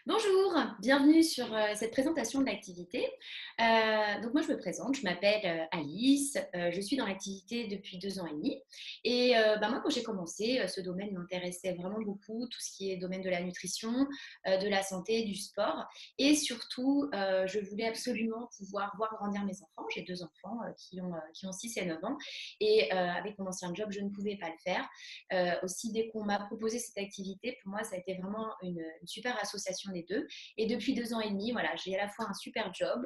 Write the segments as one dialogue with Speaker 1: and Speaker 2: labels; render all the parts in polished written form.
Speaker 1: Bonjour, bienvenue sur cette présentation de l'activité. Donc moi je me présente, je m'appelle Alice, je suis dans l'activité depuis 2 ans et demi. Et moi quand j'ai commencé, ce domaine m'intéressait vraiment beaucoup, tout ce qui est domaine de la nutrition, de la santé, du sport. Et surtout, je voulais absolument pouvoir voir grandir mes enfants. J'ai 2 enfants qui ont 6 et 9 ans. Et avec mon ancien job, je ne pouvais pas le faire. Aussi, dès qu'on m'a proposé cette activité, pour moi, ça a été vraiment une super association des deux. Et depuis 2 ans et demi, voilà, j'ai à la fois un super job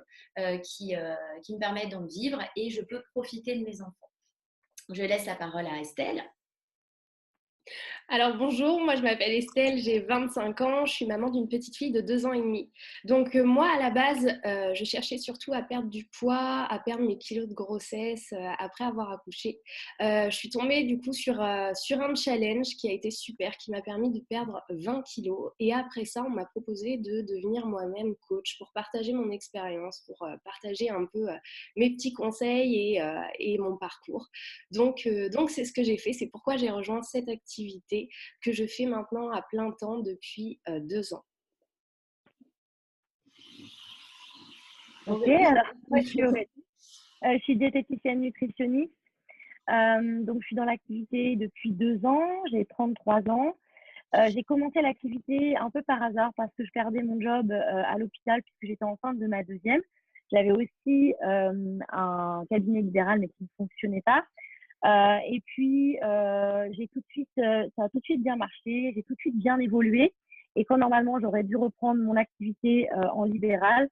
Speaker 1: qui me permet d'en vivre et je peux profiter de mes enfants. Je laisse la parole à Estelle.
Speaker 2: Alors bonjour, moi je m'appelle Estelle, j'ai 25 ans, je suis maman d'une petite fille de 2 ans et demi. Donc moi à la base, je cherchais surtout à perdre du poids, à perdre mes kilos de grossesse après avoir accouché. Je suis tombée du coup sur un challenge qui a été super, qui m'a permis de perdre 20 kilos. Et après ça, on m'a proposé de devenir moi-même coach pour partager mon expérience, pour partager un peu mes petits conseils et mon parcours. Donc c'est ce que j'ai fait, c'est pourquoi j'ai rejoint cette activité que je fais maintenant à plein temps depuis 2 ans.
Speaker 1: Donc,
Speaker 3: Ok, alors moi je suis Aurélie. Je suis diététicienne nutritionniste. Donc je suis dans l'activité depuis 2 ans, j'ai 33 ans. J'ai commencé l'activité un peu par hasard parce que je perdais mon job à l'hôpital puisque j'étais enceinte de ma deuxième. J'avais aussi un cabinet libéral mais qui ne fonctionnait pas. Et puis j'ai tout de suite, ça a tout de suite bien marché, j'ai tout de suite bien évolué. Et quand normalement j'aurais dû reprendre mon activité en libéral,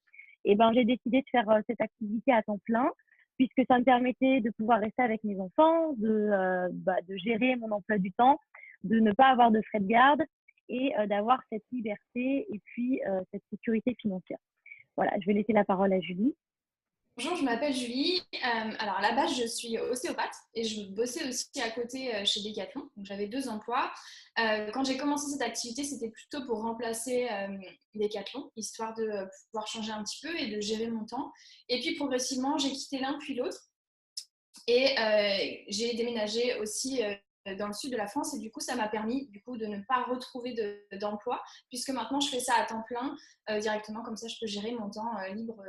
Speaker 3: et ben j'ai décidé de faire cette activité à temps plein puisque ça me permettait de pouvoir rester avec mes enfants, de gérer mon emploi du temps, de ne pas avoir de frais de garde et d'avoir cette liberté et puis cette sécurité financière. Voilà, je vais laisser la parole à Julie.
Speaker 4: Bonjour, je m'appelle Julie. Alors à la base, je suis ostéopathe et je bossais aussi à côté chez Decathlon. Donc j'avais 2 emplois. Quand j'ai commencé cette activité, c'était plutôt pour remplacer Decathlon, histoire de pouvoir changer un petit peu et de gérer mon temps. Et puis progressivement, j'ai quitté l'un puis l'autre et j'ai déménagé aussi dans le sud de la France et du coup ça m'a permis de ne pas retrouver d'emploi puisque maintenant je fais ça à temps plein directement, comme ça je peux gérer mon temps libre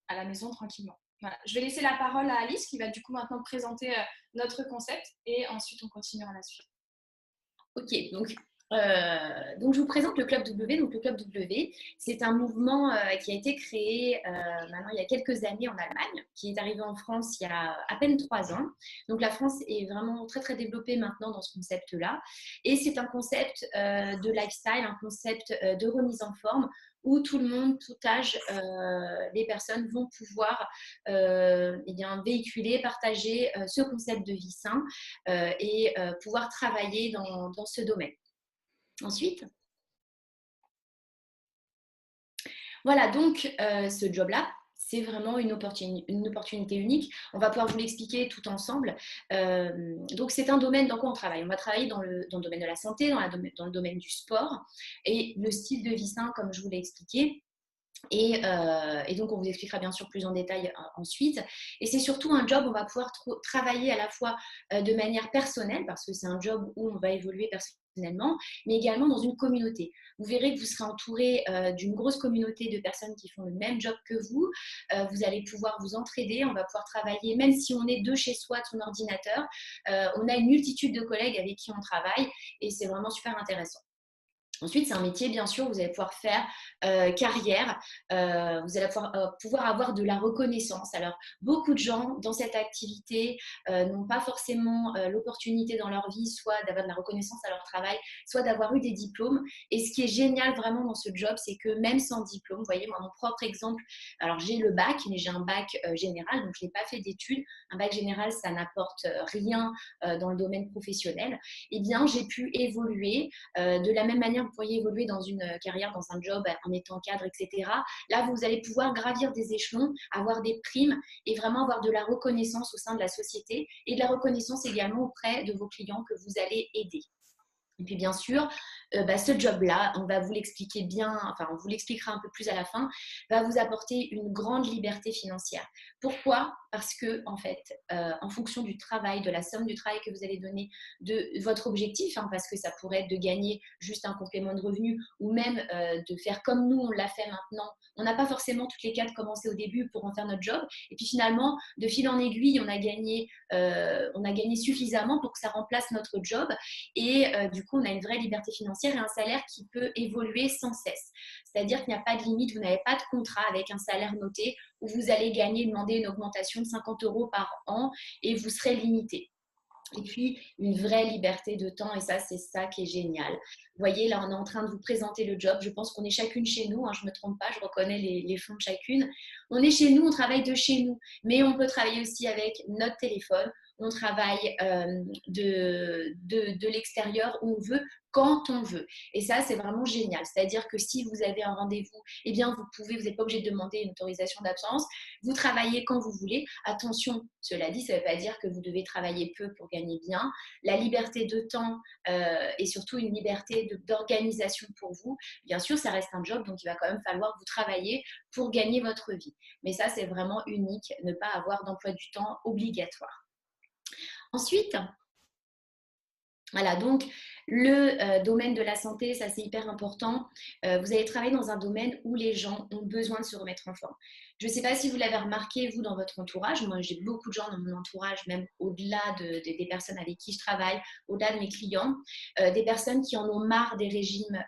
Speaker 4: à la maison tranquillement. Voilà. Je vais laisser la parole à Alice qui va du coup maintenant présenter notre concept et ensuite on continuera la suite.
Speaker 1: Ok, donc je vous présente le Club W. Donc le Club W, c'est un mouvement qui a été créé maintenant il y a quelques années en Allemagne, qui est arrivé en France il y a à peine 3 ans. Donc la France est vraiment très très développée maintenant dans ce concept-là. Et c'est un concept de lifestyle, un concept de remise en forme où tout le monde, tout âge, les personnes vont pouvoir véhiculer, partager ce concept de vie sain et pouvoir travailler dans ce domaine. Ensuite, voilà, donc ce job-là, c'est vraiment une opportunité unique. On va pouvoir vous l'expliquer tout ensemble. Donc, c'est un domaine dans quoi on travaille. On va travailler dans le domaine de la santé, dans le domaine du sport et le style de vie sain, comme je vous l'ai expliqué. Et donc, on vous expliquera bien sûr plus en détail ensuite. Et c'est surtout un job où on va pouvoir travailler à la fois de manière personnelle, parce que c'est un job où on va évoluer personnellement, mais également dans une communauté. Vous verrez que vous serez entouré d'une grosse communauté de personnes qui font le même job que vous. Vous allez pouvoir vous entraider, on va pouvoir travailler, même si on est deux chez soi de son ordinateur. On a une multitude de collègues avec qui on travaille et c'est vraiment super intéressant. Ensuite, c'est un métier, bien sûr, vous allez pouvoir faire carrière, vous allez pouvoir avoir de la reconnaissance. Alors, beaucoup de gens dans cette activité n'ont pas forcément l'opportunité dans leur vie, soit d'avoir de la reconnaissance à leur travail, soit d'avoir eu des diplômes. Et ce qui est génial vraiment dans ce job, c'est que même sans diplôme, vous voyez, moi, mon propre exemple, alors j'ai le bac, mais j'ai un bac général, donc je n'ai pas fait d'études. Un bac général, ça n'apporte rien dans le domaine professionnel. Eh bien, j'ai pu évoluer de la même manière, vous pourriez évoluer dans une carrière, dans un job en étant cadre, etc. Là, vous allez pouvoir gravir des échelons, avoir des primes et vraiment avoir de la reconnaissance au sein de la société et de la reconnaissance également auprès de vos clients que vous allez aider. Et puis bien sûr, ce job-là, on va vous l'expliquer bien, enfin on vous l'expliquera un peu plus à la fin, va vous apporter une grande liberté financière. Pourquoi? Parce que en fait, en fonction du travail, de la somme du travail que vous allez donner, de votre objectif, hein, parce que ça pourrait être de gagner juste un complément de revenu ou même de faire comme nous on l'a fait maintenant. On n'a pas forcément toutes les cas de commencer au début pour en faire notre job. Et puis finalement, de fil en aiguille, on a gagné suffisamment pour que ça remplace notre job. Et du coup, on a une vraie liberté financière et un salaire qui peut évoluer sans cesse. C'est-à-dire qu'il n'y a pas de limite, vous n'avez pas de contrat avec un salaire noté où vous allez demander une augmentation de 50 € par an et vous serez limité. Et puis, une vraie liberté de temps, et ça, c'est ça qui est génial. Vous voyez, là, on est en train de vous présenter le job. Je pense qu'on est chacune chez nous, hein, je ne me trompe pas, je reconnais les fonds de chacune. On est chez nous, on travaille de chez nous, mais on peut travailler aussi avec notre téléphone. On travaille de l'extérieur où on veut, quand on veut. Et ça, c'est vraiment génial. C'est-à-dire que si vous avez un rendez-vous, eh bien, vous n'êtes pas obligé de demander une autorisation d'absence. Vous travaillez quand vous voulez. Attention, cela dit, ça ne veut pas dire que vous devez travailler peu pour gagner bien. La liberté de temps et surtout une liberté d'organisation pour vous, bien sûr, ça reste un job, donc il va quand même falloir vous travailler pour gagner votre vie. Mais ça, c'est vraiment unique, ne pas avoir d'emploi du temps obligatoire. Ensuite, voilà, donc le domaine de la santé, ça c'est hyper important. Vous allez travailler dans un domaine où les gens ont besoin de se remettre en forme. Je ne sais pas si vous l'avez remarqué, vous, dans votre entourage. Moi, j'ai beaucoup de gens dans mon entourage, même au-delà des personnes avec qui je travaille, au-delà de mes clients, des personnes qui en ont marre des régimes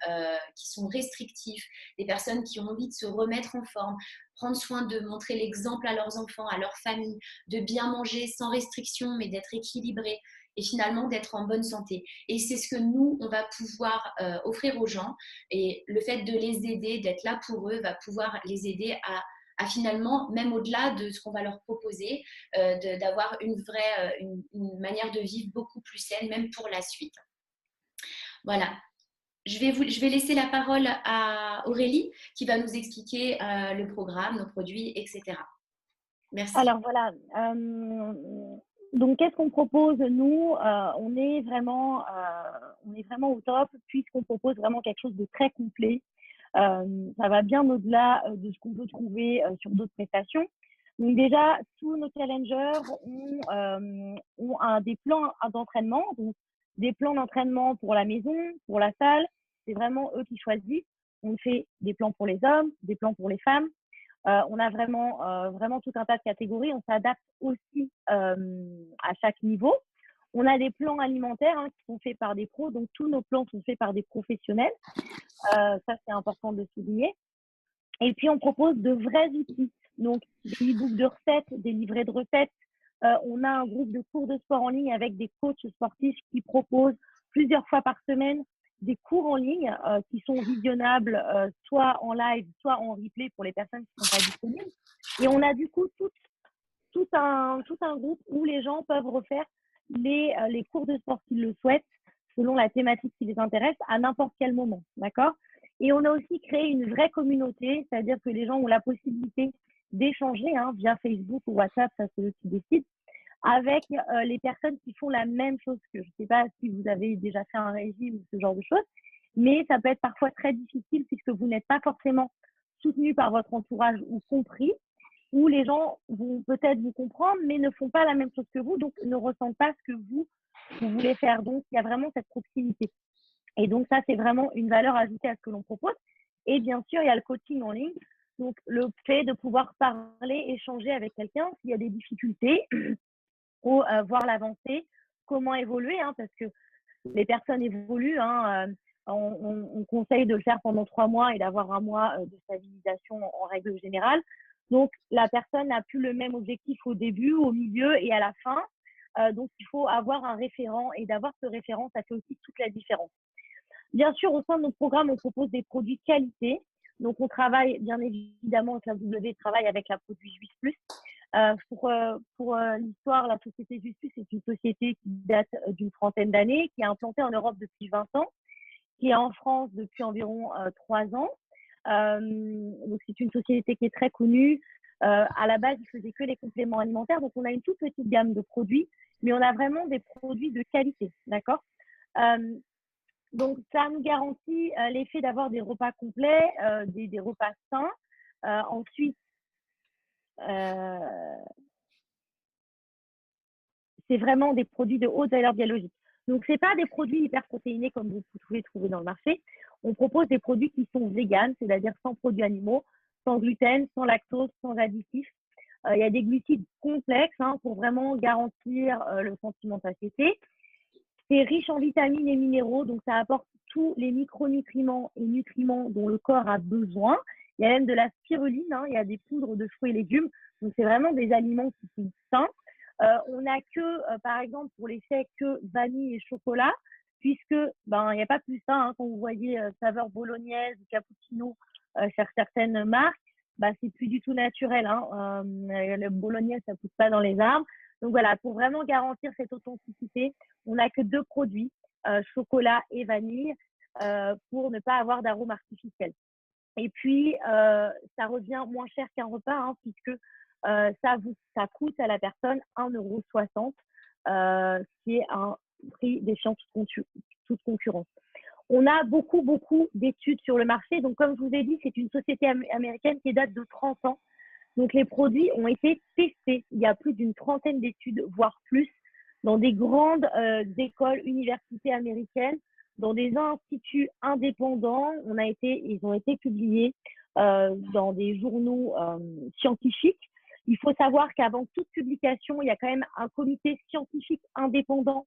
Speaker 1: qui sont restrictifs, des personnes qui ont envie de se remettre en forme, prendre soin de montrer l'exemple à leurs enfants, à leur famille, de bien manger sans restriction, mais d'être équilibré et finalement d'être en bonne santé. Et c'est ce que nous, on va pouvoir offrir aux gens. Et le fait de les aider, d'être là pour eux, va pouvoir les aider à finalement, même au-delà de ce qu'on va leur proposer, d'avoir une manière de vivre beaucoup plus saine, même pour la suite. Voilà. Je vais laisser la parole à Aurélie qui va nous expliquer le programme, nos produits, etc. Merci.
Speaker 3: Alors voilà, donc qu'est-ce qu'on propose nous? On est vraiment au top puisqu'on propose vraiment quelque chose de très complet. Ça va bien au-delà de ce qu'on peut trouver sur d'autres prestations. Donc déjà, tous nos challengers ont des plans d'entraînement, donc des plans d'entraînement pour la maison, pour la salle. C'est vraiment eux qui choisissent. On fait des plans pour les hommes, des plans pour les femmes. On a vraiment tout un tas de catégories. On s'adapte aussi à chaque niveau. On a des plans alimentaires qui sont faits par des pros. Donc, tous nos plans sont faits par des professionnels. Ça, c'est important de souligner. Et puis, on propose de vrais outils. Donc, des e-books de recettes, des livrets de recettes. On a un groupe de cours de sport en ligne avec des coachs sportifs qui proposent plusieurs fois par semaine des cours en ligne qui sont visionnables soit en live, soit en replay pour les personnes qui ne sont pas disponibles. Et on a du coup tout un groupe où les gens peuvent refaire les cours de sport s'ils le souhaitent, selon la thématique qui les intéresse, à n'importe quel moment. D'accord? Et on a aussi créé une vraie communauté, c'est-à-dire que les gens ont la possibilité d'échanger via Facebook ou WhatsApp, ça c'est eux qui décident, avec les personnes qui font la même chose que je ne sais pas si vous avez déjà fait un régime ou ce genre de choses, mais ça peut être parfois très difficile puisque vous n'êtes pas forcément soutenu par votre entourage ou compris, ou les gens vont peut-être vous comprendre mais ne font pas la même chose que vous, donc ne ressentent pas ce que vous voulez faire. Donc, il y a vraiment cette proximité. Et donc, ça, c'est vraiment une valeur ajoutée à ce que l'on propose. Et bien sûr, il y a le coaching en ligne. Donc, le fait de pouvoir parler, échanger avec quelqu'un s'il y a des difficultés, ou voir l'avancée, comment évoluer, parce que les personnes évoluent. On conseille de le faire pendant 3 mois et d'avoir 1 mois de stabilisation en règle générale. Donc, la personne n'a plus le même objectif au début, au milieu et à la fin. Donc, il faut avoir un référent et d'avoir ce référent, ça fait aussi toute la différence. Bien sûr, au sein de notre programme, on propose des produits de qualité. Donc, on travaille bien évidemment avec la W, travaille avec la produit Juice Plus. Pour l'histoire, la société Juice Plus est une société qui date d'une trentaine d'années, qui est implantée en Europe depuis 20 ans, qui est en France depuis environ 3 ans. Donc, c'est une société qui est très connue. À la base, ils ne faisaient que les compléments alimentaires. Donc, on a une toute petite gamme de produits, mais on a vraiment des produits de qualité. D'accord? Donc, ça nous garantit l'effet d'avoir des repas complets, des repas sains. Ensuite, c'est vraiment des produits de haute valeur biologique. Donc, ce n'est pas des produits hyperprotéinés comme vous pouvez trouver dans le marché. On propose des produits qui sont véganes, c'est-à-dire sans produits animaux, sans gluten, sans lactose, sans additifs. Il y a des glucides complexes pour vraiment garantir le sentiment de satiété. C'est riche en vitamines et minéraux, donc ça apporte tous les micronutriments et nutriments dont le corps a besoin. Il y a même de la spiruline, il y a des poudres de fruits et légumes. Donc, c'est vraiment des aliments qui sont sains. On n'a que, par exemple, pour les shakes, que vanille et chocolat, puisque il n'y a pas plus sain. Quand vous voyez saveur bolognaise ou cappuccino chez certaines marques, c'est plus du tout naturel. Le bolognaise, ça ne pousse pas dans les arbres. Donc voilà, pour vraiment garantir cette authenticité, on n'a que 2 produits, chocolat et vanille, pour ne pas avoir d'arôme artificiel. Et puis, ça revient moins cher qu'un repas, puisque ça coûte à la personne 1,60 €, qui est un prix défiant toute concurrence. On a beaucoup d'études sur le marché. Donc, comme je vous ai dit, c'est une société américaine qui date de 30 ans. Donc, les produits ont été testés. Il y a plus d'une trentaine d'études, voire plus, dans des grandes écoles, universités américaines, dans des instituts indépendants. Ils ont été publiés dans des journaux scientifiques. Il faut savoir qu'avant toute publication, il y a quand même un comité scientifique indépendant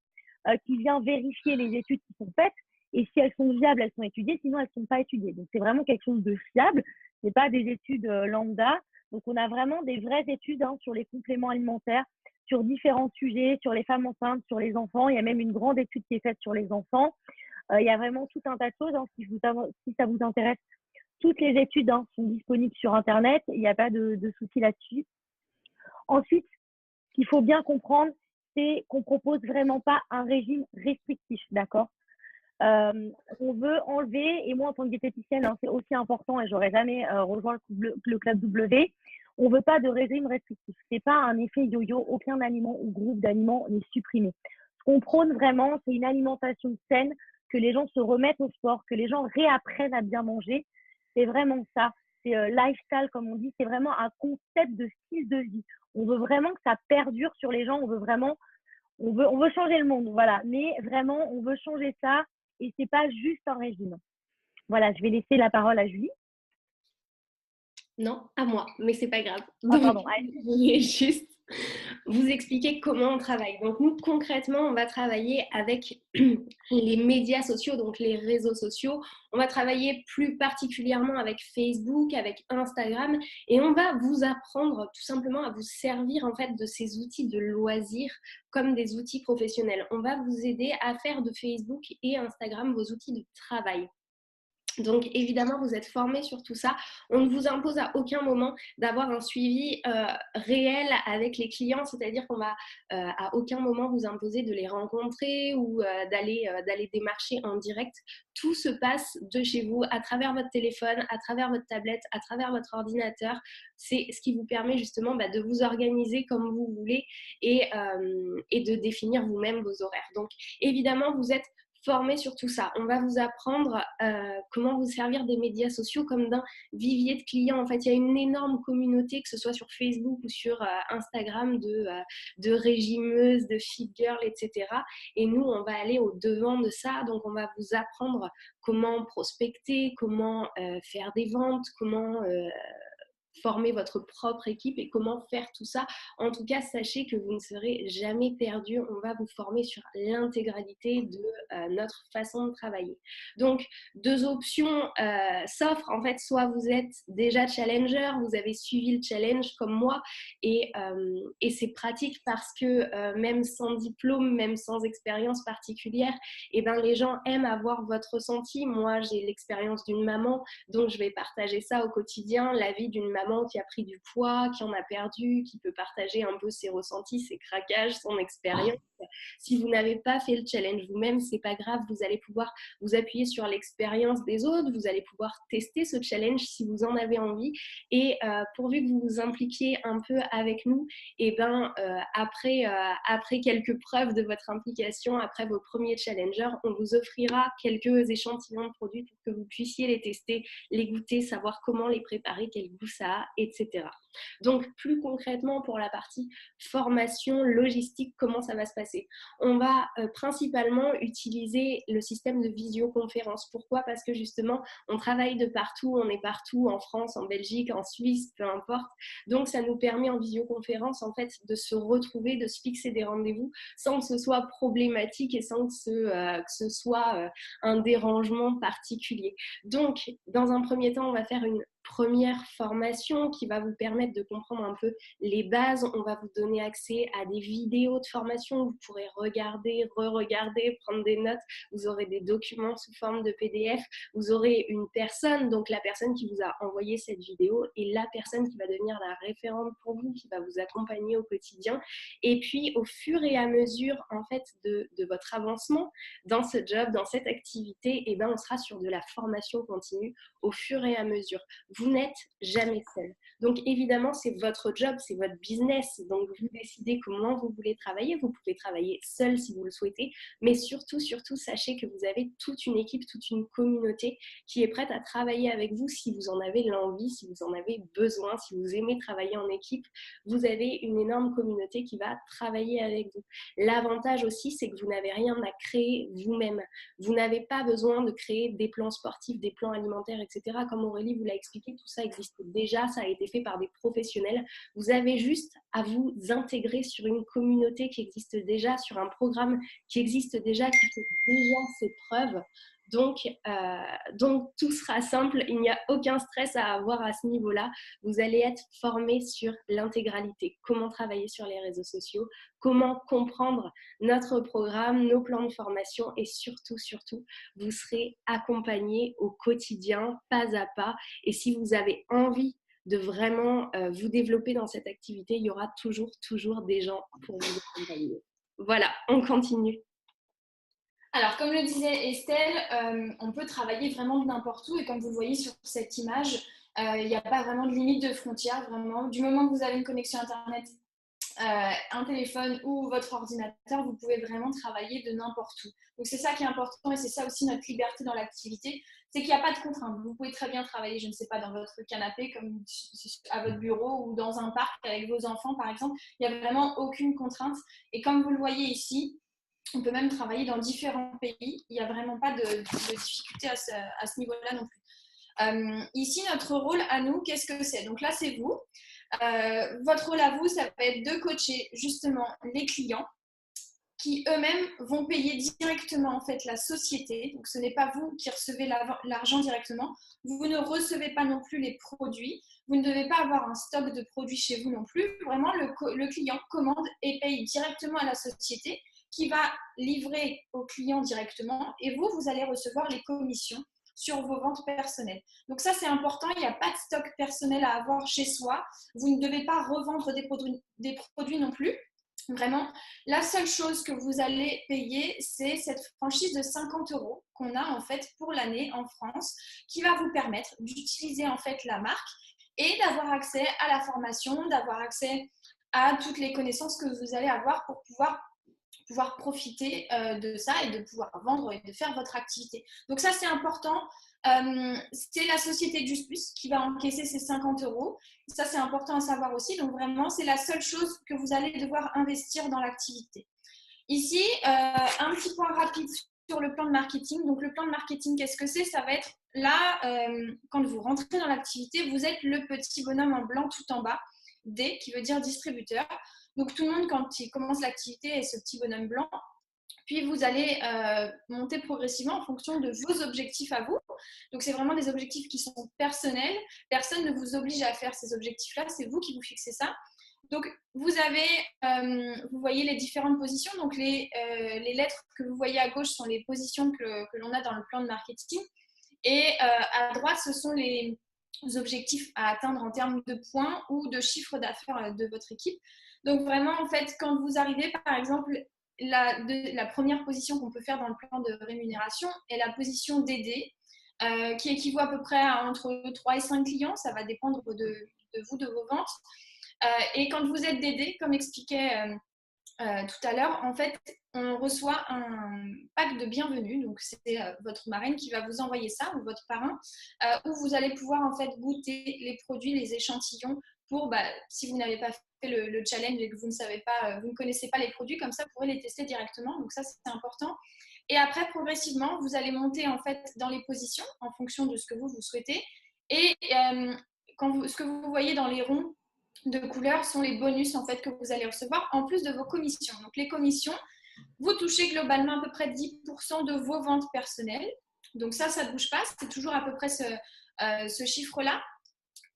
Speaker 3: qui vient vérifier les études qui sont faites. Et si elles sont viables, elles sont étudiées. Sinon, elles ne sont pas étudiées. Donc, c'est vraiment quelque chose de fiable. Ce n'est pas des études lambda. Donc, on a vraiment des vraies études sur les compléments alimentaires, sur différents sujets, sur les femmes enceintes, sur les enfants. Il y a même une grande étude qui est faite sur les enfants. Il y a vraiment tout un tas de choses. Si ça vous intéresse, toutes les études sont disponibles sur Internet. Il n'y a pas de souci là-dessus. Ensuite, ce qu'il faut bien comprendre, c'est qu'on ne propose vraiment pas un régime restrictif, d'accord ? On veut enlever, et moi en tant que diététicienne, c'est aussi important, et j'aurais jamais rejoint le club W, on ne veut pas de régime restrictif. Ce n'est pas un effet yo-yo, aucun aliment ou groupe d'aliments n'est supprimé. Ce qu'on prône vraiment, c'est une alimentation saine, que les gens se remettent au sport, que les gens réapprennent à bien manger. C'est vraiment ça. C'est lifestyle, comme on dit, c'est vraiment un concept de style de vie. On veut vraiment que ça perdure sur les gens, on veut changer le monde, voilà. Mais vraiment, on veut changer ça. Et ce n'est pas juste un régime. Voilà, je vais laisser la parole à Julie.
Speaker 2: Non, à moi, mais c'est pas grave.
Speaker 3: Donc, pardon.
Speaker 2: Je voulais juste vous expliquer comment on travaille. Donc, nous, concrètement, on va travailler avec les médias sociaux, donc les réseaux sociaux. On va travailler plus particulièrement avec Facebook, avec Instagram, et on va vous apprendre tout simplement à vous servir en fait de ces outils de loisirs comme des outils professionnels. On va vous aider à faire de Facebook et Instagram vos outils de travail. Donc évidemment, vous êtes formés sur tout ça. On ne vous impose à aucun moment d'avoir un suivi réel avec les clients, c'est-à-dire qu'on va à aucun moment vous imposer de les rencontrer ou d'aller démarcher en direct. Tout se passe de chez vous, à travers votre téléphone, à travers votre tablette, à travers votre ordinateur. C'est ce qui vous permet justement de vous organiser comme vous voulez et de définir vous-même vos horaires. Donc évidemment, vous êtes formés sur tout ça. On va vous apprendre comment vous servir des médias sociaux comme d'un vivier de clients. En fait, il y a une énorme communauté, que ce soit sur Facebook ou sur Instagram, de régimeuses, de fit girls, etc. Et nous, on va aller au devant de ça. Donc, on va vous apprendre comment prospecter, comment faire des ventes, comment former votre propre équipe et comment faire tout ça. En tout cas, sachez que vous ne serez jamais perdu. On va vous former sur l'intégralité de notre façon de travailler. Donc, 2 options s'offrent. En fait, soit vous êtes déjà challenger, vous avez suivi le challenge comme moi et c'est pratique parce que même sans diplôme, même sans expérience particulière, les gens aiment avoir votre ressenti. Moi, j'ai l'expérience d'une maman, donc je vais partager ça au quotidien, la vie d'une maman qui a pris du poids, qui en a perdu, qui peut partager un peu ses ressentis, ses craquages, son expérience. Si vous n'avez pas fait le challenge vous-même, c'est pas grave, vous allez pouvoir vous appuyer sur l'expérience des autres, vous allez pouvoir tester ce challenge si vous en avez envie. Et pourvu que vous vous impliquiez un peu avec nous, et après quelques preuves de votre implication, après vos premiers challengers, on vous offrira quelques échantillons de produits pour que vous puissiez les tester, les goûter, savoir comment les préparer, quel goût ça a, etc. Donc, plus concrètement, pour la partie formation, logistique, comment ça va se passer? On va principalement utiliser le système de visioconférence. Pourquoi? Parce que justement, on travaille de partout, on est partout, en France, en Belgique, en Suisse, peu importe. Donc, ça nous permet en visioconférence, en fait, de se retrouver, de se fixer des rendez-vous sans que ce soit problématique et sans que ce soit un dérangement particulier. Donc, dans un premier temps, on va faire une première formation qui va vous permettre de comprendre un peu les bases. On va vous donner accès à des vidéos de formation. Vous pourrez regarder, re-regarder, prendre des notes. Vous aurez des documents sous forme de PDF. Vous aurez une personne, donc la personne qui vous a envoyé cette vidéo et la personne qui va devenir la référente pour vous, qui va vous accompagner au quotidien. Et puis, au fur et à mesure, en fait, de votre avancement dans ce job, dans cette activité, eh ben, on sera sur de la formation continue au fur et à mesure. Vous n'êtes jamais seul. Donc, évidemment, c'est votre job, c'est votre business. Donc, vous décidez comment vous voulez travailler. Vous pouvez travailler seul si vous le souhaitez. Mais surtout, sachez que vous avez toute une équipe, toute une communauté qui est prête à travailler avec vous si vous en avez l'envie, si vous en avez besoin, si vous aimez travailler en équipe. Vous avez une énorme communauté qui va travailler avec vous. L'avantage aussi, c'est que vous n'avez rien à créer vous-même. Vous n'avez pas besoin de créer des plans sportifs, des plans alimentaires, etc. Comme Aurélie vous l'a expliqué, tout ça existe déjà, ça a été fait par des professionnels. Vous avez juste à vous intégrer sur une communauté qui existe déjà, sur un programme qui existe déjà, qui fait déjà ses preuves. Donc, tout sera simple, il n'y a aucun stress à avoir à ce niveau-là. Vous allez être formé sur l'intégralité, comment travailler sur les réseaux sociaux, comment comprendre notre programme, nos plans de formation et surtout, vous serez accompagné au quotidien, pas à pas. Et si vous avez envie de vraiment vous développer dans cette activité, il y aura toujours des gens pour vous accompagner. Voilà, on continue.
Speaker 4: Alors, comme le disait Estelle, on peut travailler vraiment de n'importe où et comme vous le voyez sur cette image, il n'y a pas vraiment de limite de frontières, vraiment. Du moment que vous avez une connexion Internet, un téléphone ou votre ordinateur, vous pouvez vraiment travailler de n'importe où. Donc, c'est ça qui est important et c'est ça aussi notre liberté dans l'activité, c'est qu'il n'y a pas de contraintes. Vous pouvez très bien travailler, je ne sais pas, dans votre canapé, comme à votre bureau ou dans un parc avec vos enfants, par exemple. Il n'y a vraiment aucune contrainte. Et comme vous le voyez ici, on peut même travailler dans différents pays. Il n'y a vraiment pas de difficulté à ce niveau-là non plus. Ici, notre rôle à nous, qu'est-ce que c'est? Donc là, c'est vous. Votre rôle à vous, ça va être de coacher justement les clients qui eux-mêmes vont payer directement en fait la société. Donc ce n'est pas vous qui recevez l'argent directement. Vous ne recevez pas non plus les produits. Vous ne devez pas avoir un stock de produits chez vous non plus. Vraiment, le client commande et paye directement à la société qui va livrer au client directement et vous allez recevoir les commissions sur vos ventes personnelles. Donc ça, c'est important. Il n'y a pas de stock personnel à avoir chez soi. Vous ne devez pas revendre des produits non plus. Vraiment, la seule chose que vous allez payer, c'est cette franchise de 50 € qu'on a en fait pour l'année en France qui va vous permettre d'utiliser en fait la marque et d'avoir accès à la formation, d'avoir accès à toutes les connaissances que vous allez avoir pour pouvoir profiter de ça et de pouvoir vendre et de faire votre activité. Donc ça, c'est important. C'est la société Just Plus qui va encaisser ces 50 €. Ça, c'est important à savoir aussi. Donc vraiment, c'est la seule chose que vous allez devoir investir dans l'activité. Ici, un petit point rapide sur le plan de marketing. Donc le plan de marketing, qu'est-ce que c'est? Ça va être là, quand vous rentrez dans l'activité, vous êtes le petit bonhomme en blanc tout en bas, D, qui veut dire distributeur. Donc, tout le monde, quand il commence l'activité, est ce petit bonhomme blanc. Puis, vous allez monter progressivement en fonction de vos objectifs à vous. Donc, c'est vraiment des objectifs qui sont personnels. Personne ne vous oblige à faire ces objectifs-là. C'est vous qui vous fixez ça. Donc, vous voyez les différentes positions. Donc, les lettres que vous voyez à gauche sont les positions que l'on a dans le plan de marketing. Et à droite, ce sont les objectifs à atteindre en termes de points ou de chiffre d'affaires de votre équipe. Donc vraiment, en fait, quand vous arrivez, par exemple, la première position qu'on peut faire dans le plan de rémunération est la position DD, qui équivaut à peu près à entre 3 et 5 clients. Ça va dépendre de vous, de vos ventes. Et quand vous êtes DD, comme expliquait tout à l'heure, en fait, on reçoit un pack de bienvenue. Donc, c'est votre marraine qui va vous envoyer ça, ou votre parrain, où vous allez pouvoir en fait goûter les produits, les échantillons, pour, si vous n'avez pas fait le challenge et que vous ne savez pas, vous ne connaissez pas les produits, comme ça, vous pourrez les tester directement. Donc, ça, c'est important. Et après, progressivement, vous allez monter en fait dans les positions en fonction de ce que vous souhaitez. Et ce que vous voyez dans les ronds de couleurs sont les bonus en fait que vous allez recevoir en plus de vos commissions. Donc les commissions, vous touchez globalement à peu près 10% de vos ventes personnelles. Donc ça ne bouge pas, c'est toujours à peu près ce chiffre-là.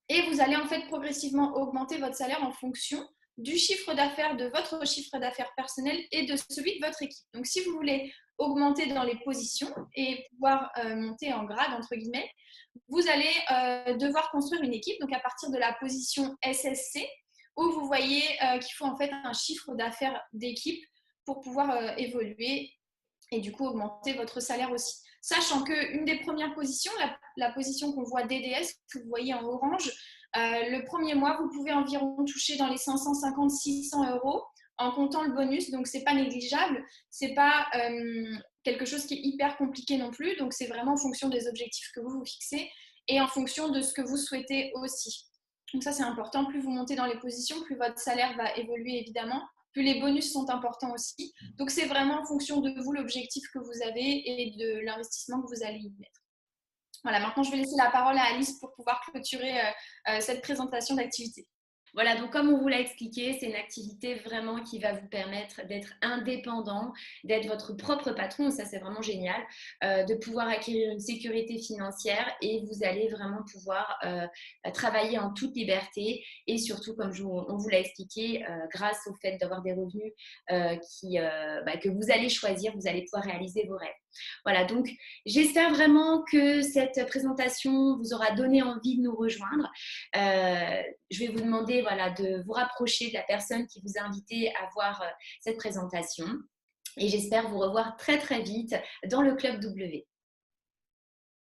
Speaker 4: Et vous allez en fait progressivement augmenter votre salaire en fonction du chiffre d'affaires, de votre chiffre d'affaires personnel et de celui de votre équipe. Donc si vous voulez augmenter dans les positions et pouvoir monter en grade, entre guillemets, vous allez devoir construire une équipe. Donc à partir de la position SSC, où vous voyez qu'il faut en fait un chiffre d'affaires d'équipe pour pouvoir évoluer et du coup augmenter votre salaire aussi. Sachant qu'une des premières positions, la position qu'on voit DDS, que vous voyez en orange, le premier mois, vous pouvez environ toucher dans les 550-600 euros en comptant le bonus, donc c'est pas négligeable, c'est pas quelque chose qui est hyper compliqué non plus, donc c'est vraiment en fonction des objectifs que vous vous fixez et en fonction de ce que vous souhaitez aussi. Donc ça c'est important, plus vous montez dans les positions, plus votre salaire va évoluer évidemment, plus les bonus sont importants aussi. Donc c'est vraiment en fonction de vous l'objectif que vous avez et de l'investissement que vous allez y mettre. Voilà, maintenant je vais laisser la parole à Alice pour pouvoir clôturer cette présentation d'activité.
Speaker 1: Voilà, donc comme on vous l'a expliqué, c'est une activité vraiment qui va vous permettre d'être indépendant, d'être votre propre patron, ça c'est vraiment génial, de pouvoir acquérir une sécurité financière et vous allez vraiment pouvoir travailler en toute liberté et surtout, comme on vous l'a expliqué, grâce au fait d'avoir des revenus que vous allez choisir, vous allez pouvoir réaliser vos rêves. Voilà, donc j'espère vraiment que cette présentation vous aura donné envie de nous rejoindre. Je vais vous demander de vous rapprocher de la personne qui vous a invité à voir cette présentation. Et j'espère vous revoir très très vite dans le Club W.